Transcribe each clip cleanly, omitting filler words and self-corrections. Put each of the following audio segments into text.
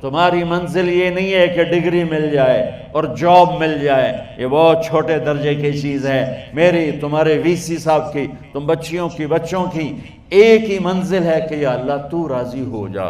تمہاری منزل یہ نہیں ہے کہ ڈگری مل جائے اور جاب مل جائے، یہ بہت چھوٹے درجے کی چیز ہے۔ میری، تمہارے وی سی صاحب کی، تم بچیوں کی، بچوں کی ایک ہی منزل ہے کہ یا اللہ تو راضی ہو جا۔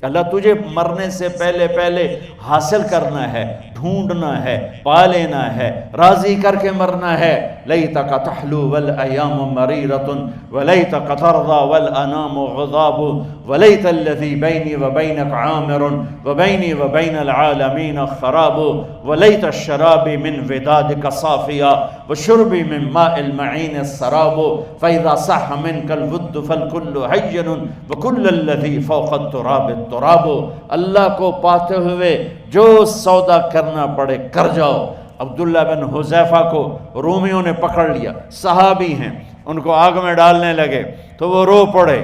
اللہ تجھے مرنے سے پہلے پہلے حاصل کرنا ہے، ڈھونڈنا ہے، پا لینا ہے، راضی کر کے مرنا ہے۔ لیتک تحلو والایام مریرۃ ولیتک ترضی والانام غضاب ولیت الذی بینی وبینک عامر وبینی وبین العالمین خراب ولیت الشراب من ودادک صافیا وشربی من ماء المعین السراب فاذا صح منک الود فالکل حین وکل الذی فوق التراب التراب۔ اللہ کو پاتے ہوئے جو سودا کرنا پڑے کر جاؤ۔ عبداللہ بن حذیفہ کو رومیوں نے پکڑ لیا، صحابی ہیں، ان کو آگ میں ڈالنے لگے تو وہ رو پڑے،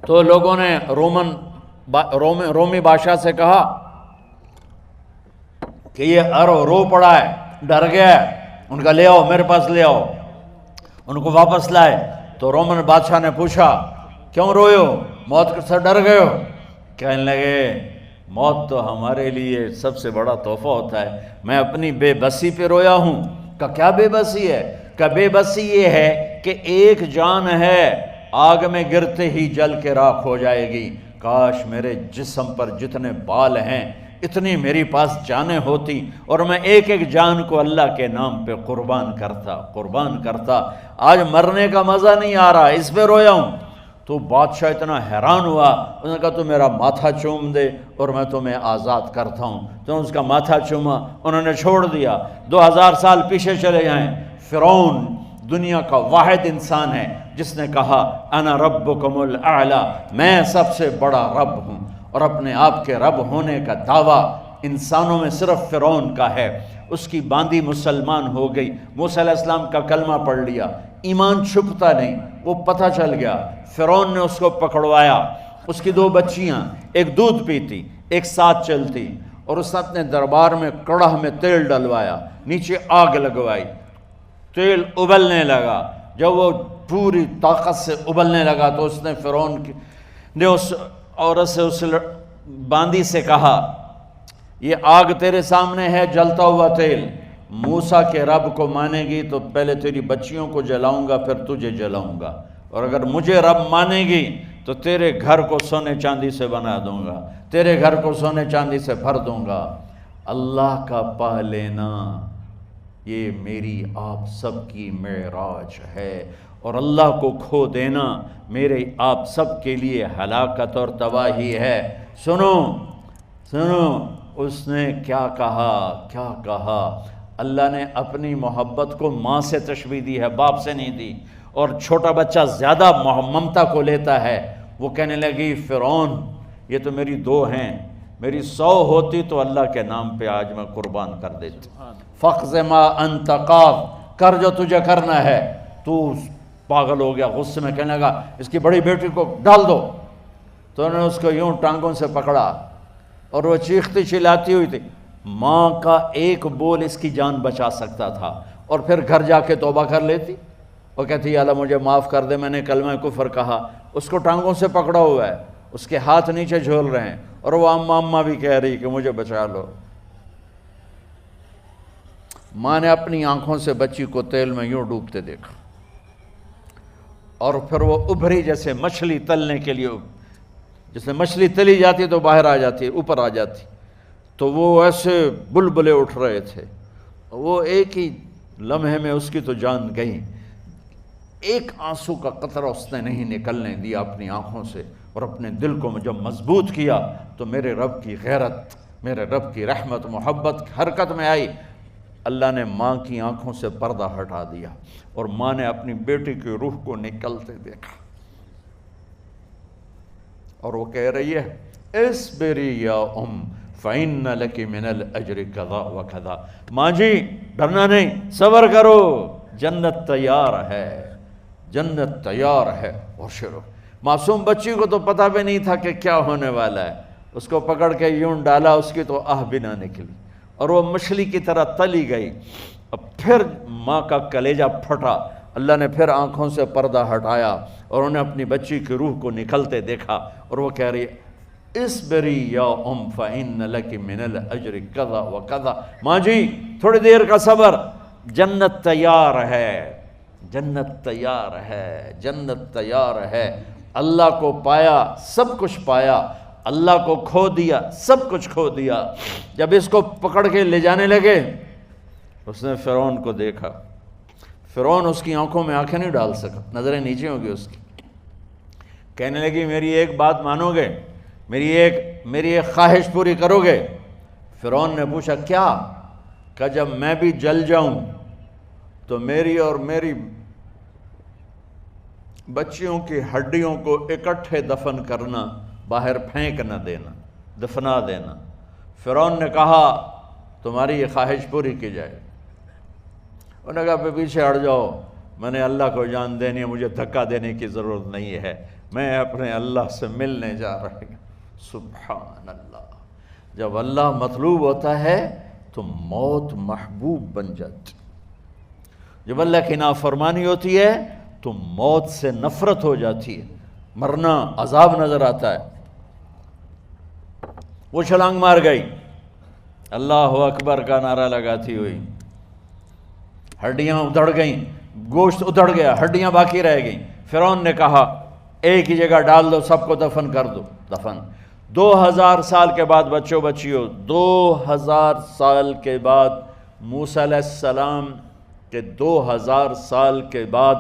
تو لوگوں نے رومی بادشاہ سے کہا کہ یہ رو پڑا ہے، ڈر گیا ہے، ان کا لے آؤ، میرے پاس لے آؤ۔ ان کو واپس لائے تو رومن بادشاہ نے پوچھا کیوں روئے ہو، موت سے ڈر گئے ہو؟ کہنے لگے موت تو ہمارے لیے سب سے بڑا تحفہ ہوتا ہے، میں اپنی بے بسی پہ رویا ہوں۔ کہ کیا بے بسی ہے؟ کہ بے بسی یہ ہے کہ ایک جان ہے آگ میں گرتے ہی جل کے راکھ ہو جائے گی، کاش میرے جسم پر جتنے بال ہیں اتنی میری پاس جانیں ہوتی اور میں ایک ایک جان کو اللہ کے نام پہ قربان کرتا۔ آج مرنے کا مزہ نہیں آ رہا، اس پہ رویا ہوں۔ تو بادشاہ اتنا حیران ہوا، اس نے کہا تو میرا ماتھا چوم دے اور میں تمہیں آزاد کرتا ہوں۔ تو اس کا ماتھا چوما، انہوں نے چھوڑ دیا۔ 2000 سال پیچھے چلے جائیں، فرعون دنیا کا واحد انسان ہے جس نے کہا انا ربکم الاعلی، میں سب سے بڑا رب ہوں، اور اپنے آپ کے رب ہونے کا دعویٰ انسانوں میں صرف فرعون کا ہے۔ اس کی باندی مسلمان ہو گئی، موسیٰ علیہ السلام کا کلمہ پڑھ لیا، ایمان چھپتا نہیں، وہ پتہ چل گیا۔ فرعون نے اس کو پکڑوایا، اس کی 2 بچیاں، ایک دودھ پیتی ایک ساتھ چلتی، اور اس نے اپنے دربار میں کڑاہ میں تیل ڈلوایا، نیچے آگ لگوائی، تیل ابلنے لگا۔ جب وہ پوری طاقت سے ابلنے لگا تو اس نے فرعون نے اس عورت سے، اس باندی سے کہا یہ آگ تیرے سامنے ہے، جلتا ہوا تیل، موسیٰ کے رب کو مانے گی تو پہلے تیری بچیوں کو جلاؤں گا پھر تجھے جلاؤں گا، اور اگر مجھے رب مانے گی تو تیرے گھر کو سونے چاندی سے بنا دوں گا، تیرے گھر کو سونے چاندی سے بھر دوں گا۔ اللہ کا پا لینا یہ میری آپ سب کی معراج ہے، اور اللہ کو کھو دینا میرے آپ سب کے لیے ہلاکت اور تباہی ہے۔ سنو اس نے کیا کہا؟ اللہ نے اپنی محبت کو ماں سے تشبیہ دی ہے، باپ سے نہیں دی، اور چھوٹا بچہ زیادہ ممتا کو لیتا ہے۔ وہ کہنے لگی فرعون یہ تو میری 2 ہیں، میری 100 ہوتی تو اللہ کے نام پہ آج میں قربان کر دیتی۔ فَقْضِ مَا أَنْتَ قَاضٍ، کر جو تجھے کرنا ہے۔ تو پاگل ہو گیا، غصے میں کہنے لگا اس کی بڑی بیٹی کو ڈال دو۔ تو انہوں نے اس کو یوں ٹانگوں سے پکڑا اور وہ چیختی چلاتی ہوئی تھی۔ ماں کا ایک بول اس کی جان بچا سکتا تھا، اور پھر گھر جا کے توبہ کر لیتی، وہ کہتی یا اللہ مجھے معاف کر دے، میں نے کلمہ کفر کہا۔ اس کو ٹانگوں سے پکڑا ہوا ہے، اس کے ہاتھ نیچے جھول رہے ہیں، اور وہ اماں بھی کہہ رہی کہ مجھے بچا لو۔ ماں نے اپنی آنکھوں سے بچی کو تیل میں یوں ڈوبتے دیکھا، اور پھر وہ ابھری جیسے مچھلی تلنے کے لیے، جیسے مچھلی تلی جاتی تو باہر آ جاتی، اوپر آ جاتی، تو وہ ایسے بلبلے اٹھ رہے تھے۔ وہ ایک ہی لمحے میں اس کی تو جان گئی، ایک آنسو کا قطرہ اس نے نہیں نکلنے دیا اپنی آنکھوں سے، اور اپنے دل کو جب مضبوط کیا تو میرے رب کی غیرت، میرے رب کی رحمت محبت حرکت میں آئی۔ اللہ نے ماں کی آنکھوں سے پردہ ہٹا دیا، اور ماں نے اپنی بیٹی کی روح کو نکلتے دیکھا، اور وہ کہہ رہی ہے اصبری یا ام فإن لک من الأجر کذا وکذا، ماں جی ڈرنا نہیں، صبر کرو، جنت تیار ہے، جنت تیار ہے۔ اور شروع معصوم بچی کو تو پتہ بھی نہیں تھا کہ کیا ہونے والا ہے، اس کو پکڑ کے یوں ڈالا، اس کی تو آہ بھی نہ نکلی، اور وہ مچھلی کی طرح تلی گئی۔ اب پھر ماں کا کلیجہ پھٹا، اللہ نے پھر آنکھوں سے پردہ ہٹایا، اور انہیں اپنی بچی کی روح کو نکلتے دیکھا، اور وہ کہہ رہی ہے اسبری یا فإن لک من الاجر کذا و کذا، ماں جی تھوڑی دیر کا صبر، جنت تیار ہے، جنت تیار ہے، جنت تیار ہے۔ اللہ کو پایا سب کچھ پایا، اللہ کو کھو دیا سب کچھ کھو دیا۔ جب اس کو پکڑ کے لے جانے لگے، اس نے فرعون کو دیکھا، فرعون اس کی آنکھوں میں آنکھیں نہیں ڈال سکا، نظریں نیچے ہوں گی اس کی۔ کہنے لگی میری ایک بات مانو گے، میری ایک خواہش پوری کرو گے؟ فرعون نے پوچھا کیا؟ کہ جب میں بھی جل جاؤں تو میری اور میری بچیوں کی ہڈیوں کو اکٹھے دفن کرنا، باہر پھینک نہ دینا، دفنا دینا۔ فرعون نے کہا تمہاری یہ خواہش پوری کی جائے۔ انہوں نے کہا پیچھے ہٹ جاؤ، میں نے اللہ کو جان دینی ہے، مجھے دھکا دینے کی ضرورت نہیں ہے، میں اپنے اللہ سے ملنے جا رہا ہوں۔ سبحان اللہ، جب اللہ مطلوب ہوتا ہے تو موت محبوب بن جاتی، جب اللہ کی نافرمانی ہوتی ہے تو موت سے نفرت ہو جاتی ہے، مرنا عذاب نظر آتا ہے۔ وہ چھلانگ مار گئی، اللہ اکبر کا نعرہ لگاتی ہوئی، ہڈیاں ادھڑ گئیں، گوشت ادھڑ گیا، ہڈیاں باقی رہ گئیں۔ فرعون نے کہا ایک ہی جگہ ڈال دو، سب کو دفن کر دو۔ دفن 2000 سال کے بعد، بچوں بچیوں 2000 سال کے بعد، موسیٰ علیہ السلام کے 2000 سال کے بعد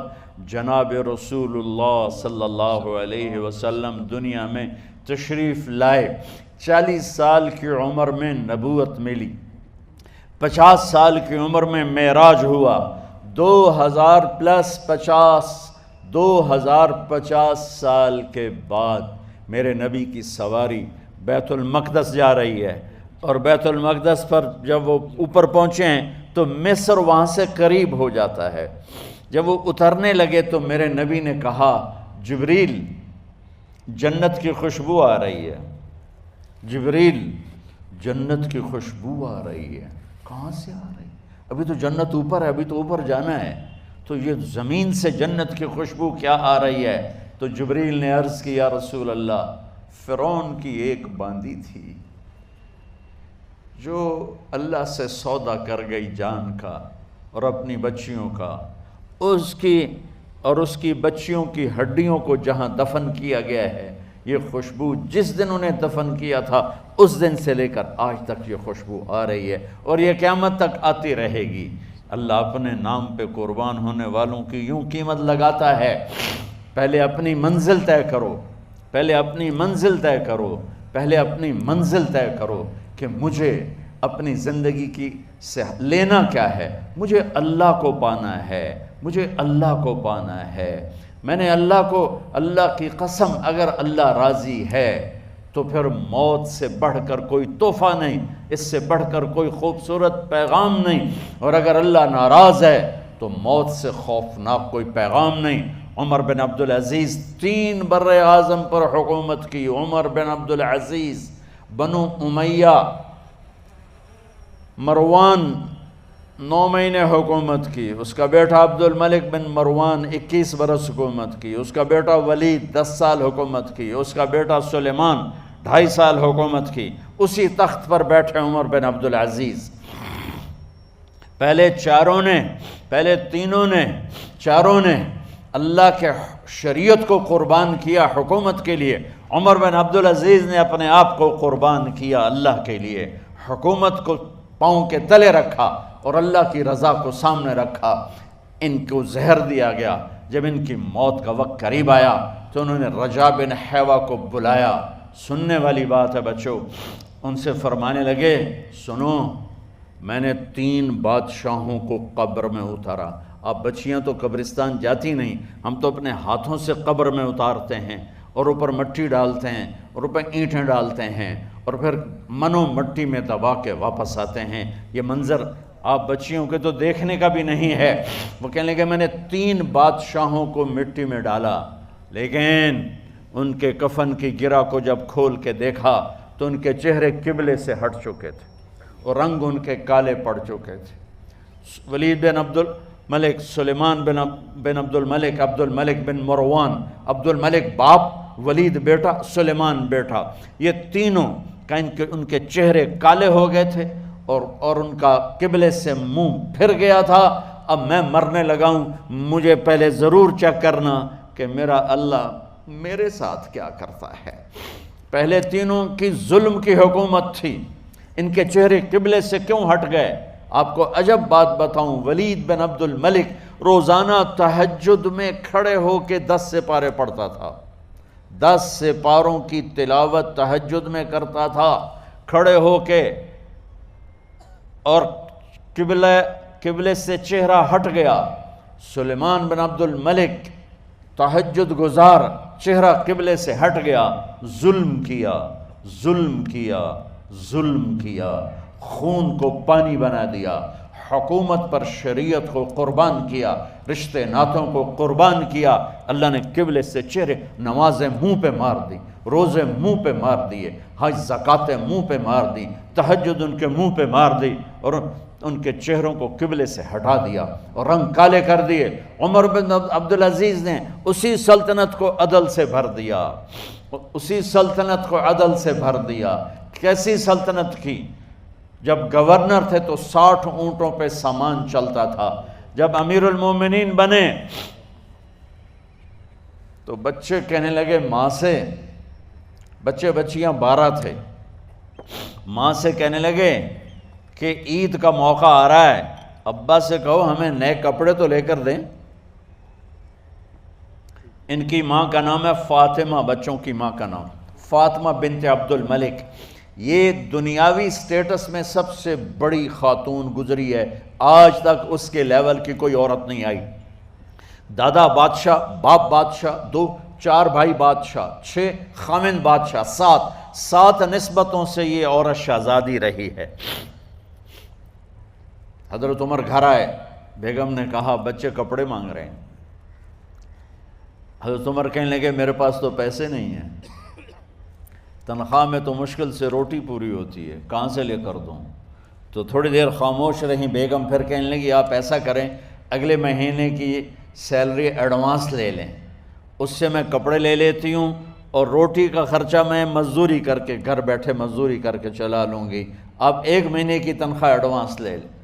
جناب رسول اللہ صلی اللہ علیہ وسلم دنیا میں تشریف لائے۔ 40 سال کی عمر میں نبوت ملی، 50 سال کی عمر میں معراج ہوا، 2050 سال کے بعد میرے نبی کی سواری بیت المقدس جا رہی ہے، اور بیت المقدس پر جب وہ اوپر پہنچے ہیں تو مصر وہاں سے قریب ہو جاتا ہے۔ جب وہ اترنے لگے تو میرے نبی نے کہا جبریل جنت کی خوشبو آ رہی ہے، جبریل جنت کی خوشبو آ رہی ہے۔ کہاں سے آ رہی ہے؟ ابھی تو جنت اوپر ہے، ابھی تو اوپر جانا ہے، تو یہ زمین سے جنت کی خوشبو کیا آ رہی ہے؟ تو جبریل نے عرض کی یا رسول اللہ، فرعون کی ایک باندی تھی جو اللہ سے سودا کر گئی جان کا اور اپنی بچیوں کا، اس کی بچیوں کی ہڈیوں کو جہاں دفن کیا گیا ہے، یہ خوشبو جس دن انہیں دفن کیا تھا اس دن سے لے کر آج تک یہ خوشبو آ رہی ہے، اور یہ قیامت تک آتی رہے گی۔ اللہ اپنے نام پہ قربان ہونے والوں کی یوں قیمت لگاتا ہے، پہلے اپنی منزل طے کرو، پہلے اپنی منزل طے کرو، پہلے اپنی منزل طے کرو کہ مجھے اپنی زندگی کی سے لینا کیا ہے، مجھے اللہ کو پانا ہے، مجھے اللہ کو پانا ہے۔ میں نے اللہ کی قسم، اگر اللہ راضی ہے تو پھر موت سے بڑھ کر کوئی تحفہ نہیں، اس سے بڑھ کر کوئی خوبصورت پیغام نہیں، اور اگر اللہ ناراض ہے تو موت سے خوفناک کوئی پیغام نہیں۔ عمر بن عبدالعزیز 3 بر اعظم پر حکومت کی، عمر بن عبدالعزیز، بنو امیہ، مروان 9 مہینے حکومت کی، اس کا بیٹا عبد الملک بن مروان 21 برس حکومت کی، اس کا بیٹا ولید 10 سال حکومت کی، اس کا بیٹا سلیمان 2.5 سال حکومت کی۔ اسی تخت پر بیٹھے عمر بن عبدالعزیز۔ پہلے چاروں نے اللہ کے شریعت کو قربان کیا حکومت کے لیے، عمر بن عبدالعزیز نے اپنے آپ کو قربان کیا اللہ کے لیے، حکومت کو پاؤں کے تلے رکھا اور اللہ کی رضا کو سامنے رکھا۔ ان کو زہر دیا گیا، جب ان کی موت کا وقت قریب آیا تو انہوں نے رجا بن حیوہ کو بلایا۔ سننے والی بات ہے بچوں، ان سے فرمانے لگے سنو، میں نے 3 بادشاہوں کو قبر میں اتارا۔ اب بچیاں تو قبرستان جاتی نہیں، ہم تو اپنے ہاتھوں سے قبر میں اتارتے ہیں، اور اوپر مٹی ڈالتے ہیں، اور اوپر اینٹیں ڈالتے ہیں، اور پھر منو مٹی میں دبا کے واپس آتے ہیں۔ یہ منظر آپ بچیوں کے تو دیکھنے کا بھی نہیں ہے۔ وہ کہنے لگے میں نے 3 بادشاہوں کو مٹی میں ڈالا، لیکن ان کے کفن کی گرہ کو جب کھول کے دیکھا تو ان کے چہرے قبلے سے ہٹ چکے تھے اور رنگ ان کے کالے پڑ چکے تھے۔ ولید بن عبد الملک، سلیمان بن عبد الملک، عبد الملک بن مروان، عبد الملک باپ ولید بیٹا، سلیمان بیٹا، یہ تینوں کا ان کے چہرے کالے ہو گئے تھے اور ان کا قبلے سے منہ پھر گیا تھا۔ اب میں مرنے لگا ہوں، مجھے پہلے ضرور چیک کرنا کہ میرا اللہ میرے ساتھ کیا کرتا ہے۔ پہلے تینوں کی ظلم کی حکومت تھی، ان کے چہرے قبلے سے کیوں ہٹ گئے؟ آپ کو عجب بات بتاؤں، ولید بن عبد الملک روزانہ تہجد میں کھڑے ہو کے 10 سپارے پڑھتا تھا، 10 سپاروں کی تلاوت تہجد میں کرتا تھا کھڑے ہو کے، اور قبلے سے چہرہ ہٹ گیا۔ سلیمان بن عبد الملک تہجد گزار، چہرہ قبلے سے ہٹ گیا، ظلم کیا، ظلم کیا، ظلم کیا، خون کو پانی بنا دیا، حکومت پر شریعت کو قربان کیا، رشتے ناتوں کو قربان کیا۔ اللہ نے قبلے سے چہرے، نمازیں منہ پہ مار دی، روزے منہ پہ مار دیے، حج زکاتیں منہ پہ مار دی، تہجد ان کے منہ پہ مار دی، اور ان کے چہروں کو قبلے سے ہٹا دیا اور رنگ کالے کر دیے۔ عمر بن عبدالعزیز نے اسی سلطنت کو عدل سے بھر دیا، اسی سلطنت کو عدل سے بھر دیا۔ کیسی سلطنت کی؟ جب گورنر تھے تو 60 اونٹوں پہ سامان چلتا تھا، جب امیر المومنین بنے تو بچے کہنے لگے ماں سے، بچے بچیاں 12 تھے، ماں سے کہنے لگے کہ عید کا موقع آ رہا ہے، ابا سے کہو ہمیں نئے کپڑے تو لے کر دیں۔ ان کی ماں کا نام ہے فاطمہ، بچوں کی ماں کا نام فاطمہ بنت عبد الملک۔ یہ دنیاوی سٹیٹس میں سب سے بڑی خاتون گزری ہے، آج تک اس کے لیول کی کوئی عورت نہیں آئی۔ دادا بادشاہ، باپ بادشاہ، 4 بھائی بادشاہ، 6 خامند بادشاہ، 7 نسبتوں سے یہ عورت شہزادی رہی ہے۔ حضرت عمر گھر آئے، بیگم نے کہا بچے کپڑے مانگ رہے ہیں۔ حضرت عمر کہنے لگے میرے پاس تو پیسے نہیں ہیں، تنخواہ میں تو مشکل سے روٹی پوری ہوتی ہے، کہاں سے لے کر دوں؟ تو تھوڑی دیر خاموش رہیں بیگم، پھر کہنے لگی آپ ایسا کریں اگلے مہینے کی سیلری ایڈوانس لے لیں، اس سے میں کپڑے لے لیتی ہوں اور روٹی کا خرچہ میں مزدوری کر کے گھر بیٹھے مزدوری کر کے چلا لوں گی، آپ 1 مہینے کی تنخواہ ایڈوانس لے لیں۔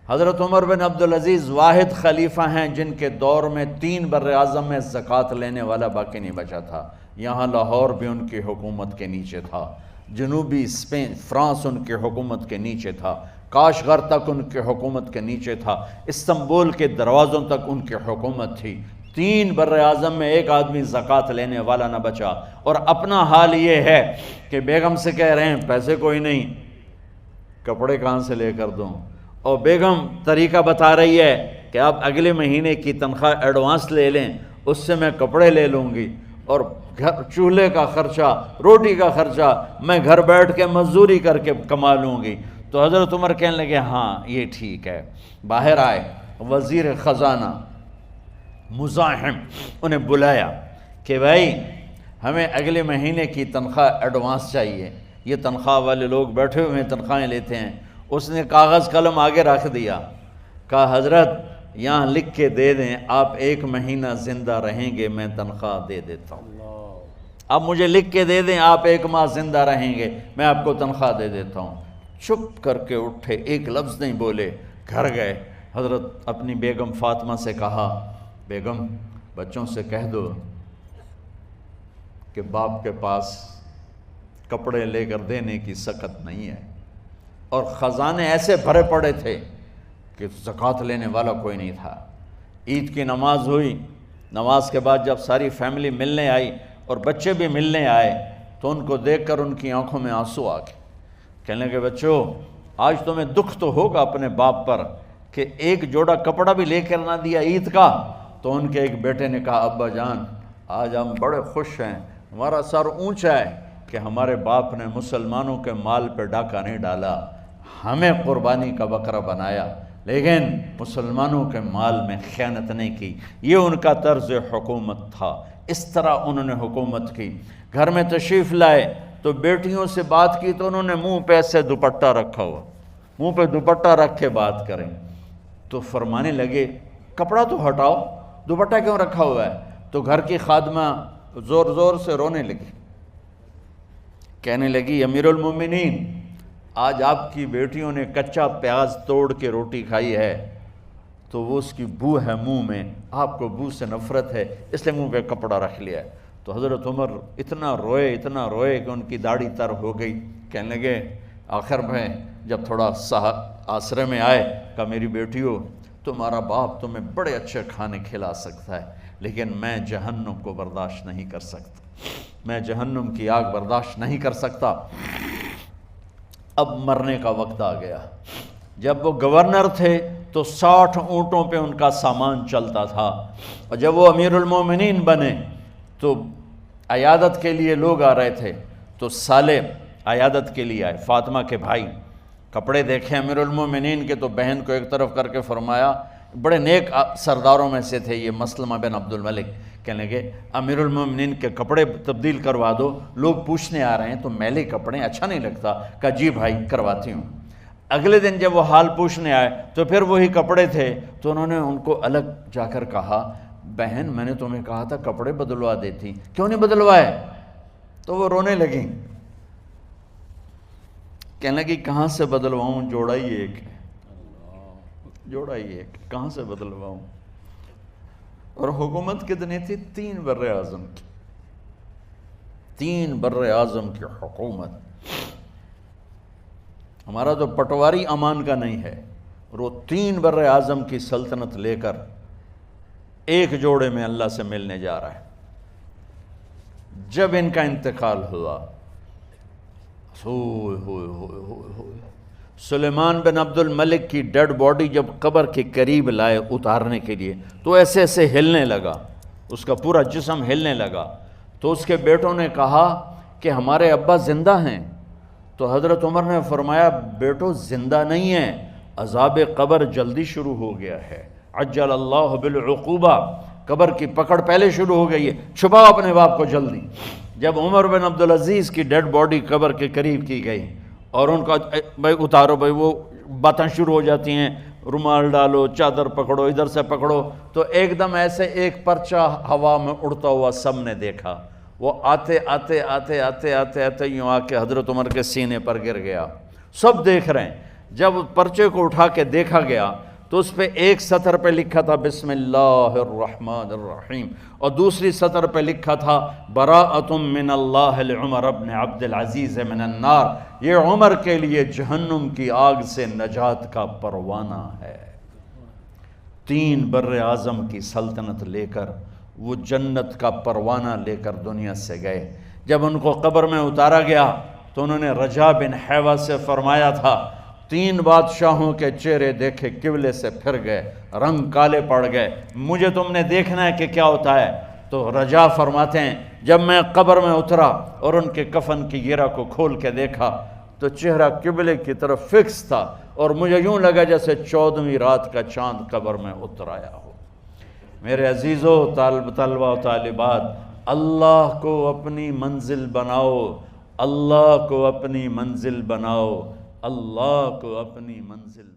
حضرت عمر بن عبدالعزیز واحد خلیفہ ہیں جن کے دور میں 3 براعظم میں زکوٰۃ لینے والا باقی نہیں بچا تھا۔ یہاں لاہور بھی ان کی حکومت کے نیچے تھا، جنوبی اسپین فرانس ان کی حکومت کے نیچے تھا، کاشغر تک ان کی حکومت کے نیچے تھا، استنبول کے دروازوں تک ان کی حکومت تھی۔ 3 براعظم میں ایک آدمی زکوٰۃ لینے والا نہ بچا، اور اپنا حال یہ ہے کہ بیگم سے کہہ رہے ہیں پیسے کوئی نہیں، کپڑے کہاں سے لے کر دوں؟ اور بیگم طریقہ بتا رہی ہے کہ آپ اگلے مہینے کی تنخواہ ایڈوانس لے لیں، اس سے میں کپڑے لے لوں گی، اور چولہے کا خرچہ، روٹی کا خرچہ میں گھر بیٹھ کے مزدوری کر کے کما لوں گی۔ تو حضرت عمر کہنے لگے ہاں یہ ٹھیک ہے۔ باہر آئے وزیر خزانہ مزاحم، انہیں بلایا کہ بھائی ہمیں اگلے مہینے کی تنخواہ ایڈوانس چاہیے، یہ تنخواہ والے لوگ بیٹھے ہوئے ہیں تنخواہیں لیتے ہیں۔ اس نے کاغذ قلم آگے رکھ دیا، کہا حضرت یہاں لکھ کے دے دیں آپ 1 مہینہ زندہ رہیں گے میں تنخواہ دے دیتا ہوں، اب مجھے لکھ کے دے دیں آپ 1 ماہ زندہ رہیں گے میں آپ کو تنخواہ دے دیتا ہوں۔ چپ کر کے اٹھے، ایک لفظ نہیں بولے، گھر گئے۔ حضرت اپنی بیگم فاطمہ سے کہا بیگم بچوں سے کہہ دو کہ باپ کے پاس کپڑے لے کر دینے کی سخت نہیں ہے، اور خزانے ایسے بھرے پڑے تھے کہ زکوٰۃ لینے والا کوئی نہیں تھا۔ عید کی نماز ہوئی، نماز کے بعد جب ساری فیملی ملنے آئی اور بچے بھی ملنے آئے تو ان کو دیکھ کر ان کی آنکھوں میں آنسو آ گئے۔ کہنے لگے بچوں آج تمہیں دکھ تو ہوگا اپنے باپ پر کہ ایک جوڑا کپڑا بھی لے کر نہ دیا عید کا۔ تو ان کے ایک بیٹے نے کہا ابا جان آج ہم بڑے خوش ہیں، ہمارا سر اونچا ہے کہ ہمارے باپ نے مسلمانوں کے مال پہ ڈاکہ نہیں ڈالا، ہمیں قربانی کا بکرا بنایا، لیکن مسلمانوں کے مال میں خیانت نہیں کی۔ یہ ان کا طرز حکومت تھا، اس طرح انہوں نے حکومت کی۔ گھر میں تشریف لائے تو بیٹیوں سے بات کی تو انہوں نے منہ پہ ایسے دوپٹہ رکھا ہوا، منہ پہ دوپٹہ رکھ کے بات کریں تو فرمانے لگے کپڑا تو ہٹاؤ، دوپٹہ کیوں رکھا ہوا ہے؟ تو گھر کی خادمہ زور زور سے رونے لگی، کہنے لگی امیر المومنین آج آپ کی بیٹیوں نے کچا پیاز توڑ کے روٹی کھائی ہے تو وہ اس کی بو ہے منہ میں، آپ کو بو سے نفرت ہے اس لیے منہ پہ کپڑا رکھ لیا ہے۔ تو حضرت عمر اتنا روئے کہ ان کی داڑھی تر ہو گئی۔ کہنے لگے آخر میں جب تھوڑا آسرے میں آئے، کہا میری بیٹیوں تمہارا باپ تمہیں بڑے اچھے کھانے کھلا سکتا ہے لیکن میں جہنم کو برداشت نہیں کر سکتا، میں جہنم کی آگ برداشت نہیں کر سکتا۔ اب مرنے کا وقت آ گیا۔ جب وہ گورنر تھے تو 60 اونٹوں پہ ان کا سامان چلتا تھا، اور جب وہ امیر المومنین بنے تو عیادت کے لیے لوگ آ رہے تھے، تو سالے عیادت کے لیے آئے، فاطمہ کے بھائی، کپڑے دیکھے امیر المومنین کے تو بہن کو ایک طرف کر کے فرمایا، بڑے نیک سرداروں میں سے تھے یہ مسلمہ بن عبد الملک، کہنے لگے امیر المومنین کے کپڑے تبدیل کروا دو، لوگ پوچھنے آ رہے ہیں تو میلے کپڑے اچھا نہیں لگتا۔ کہا جی بھائی کرواتی ہوں۔ اگلے دن جب وہ حال پوچھنے آئے تو پھر وہی کپڑے تھے، تو انہوں نے ان کو الگ جا کر کہا بہن میں نے تمہیں کہا تھا کپڑے بدلوا دیتی، کیوں نہیں بدلوائے؟ تو وہ رونے لگیں، کہنے لگی کہاں سے بدلواؤں، جوڑا ہی ایک ہے، جوڑا ہی ایک، کہاں سے بدلواؤں؟ اور حکومت کتنی تھی؟ 3 بر اعظم کی، 3 بر اعظم کی حکومت۔ ہمارا تو پٹواری امان کا نہیں ہے، اور وہ 3 بر اعظم کی سلطنت لے کر ایک جوڑے میں اللہ سے ملنے جا رہا ہے۔ جب ان کا انتقال ہوا، سلیمان بن عبد الملک کی ڈیڈ باڈی جب قبر کے قریب لائے اتارنے کے لیے تو ایسے ایسے ہلنے لگا، اس کا پورا جسم ہلنے لگا۔ تو اس کے بیٹوں نے کہا کہ ہمارے ابا زندہ ہیں، تو حضرت عمر نے فرمایا بیٹو زندہ نہیں ہیں، عذاب قبر جلدی شروع ہو گیا ہے، عجل اللہ بالعقوبہ، قبر کی پکڑ پہلے شروع ہو گئی ہے، چھپاؤ اپنے باپ کو جلدی۔ جب عمر بن عبدالعزیز کی ڈیڈ باڈی قبر کے قریب کی گئی اور ان کا بھائی اتارو، بھائی وہ باتیں شروع ہو جاتی ہیں، رومال ڈالو، چادر پکڑو، ادھر سے پکڑو، تو ایک دم ایسے ایک پرچہ ہوا میں اڑتا ہوا سب نے دیکھا، وہ آتے آتے آتے آتے آتے آتے یوں آ کے حضرت عمر کے سینے پر گر گیا۔ سب دیکھ رہے ہیں۔ جب پرچے کو اٹھا کے دیکھا گیا تو اس پہ ایک سطر پہ لکھا تھا بسم اللہ الرحمن الرحیم، اور دوسری سطر پہ لکھا تھا براءۃ من اللہ لعمر بن عبد العزیز من النار، یہ عمر کے لیے جہنم کی آگ سے نجات کا پروانہ ہے۔ 3 بر اعظم کی سلطنت لے کر وہ جنت کا پروانہ لے کر دنیا سے گئے۔ جب ان کو قبر میں اتارا گیا تو انہوں نے رجا بن حیوہ سے فرمایا تھا 3 بادشاہوں کے چہرے دیکھے قبلے سے پھر گئے، رنگ کالے پڑ گئے، مجھے تم نے دیکھنا ہے کہ کیا ہوتا ہے؟ تو رجا فرماتے ہیں جب میں قبر میں اترا اور ان کے کفن کی گرہ کو کھول کے دیکھا تو چہرہ قبلے کی طرف فکس تھا، اور مجھے یوں لگا جیسے 14ویں رات کا چاند قبر میں اتر آیا ہو۔ میرے عزیزو، طلبہ و طالبات، اللہ کو اپنی منزل بناؤ، اللہ کو اپنی منزل بناؤ، اللہ کو اپنی منزل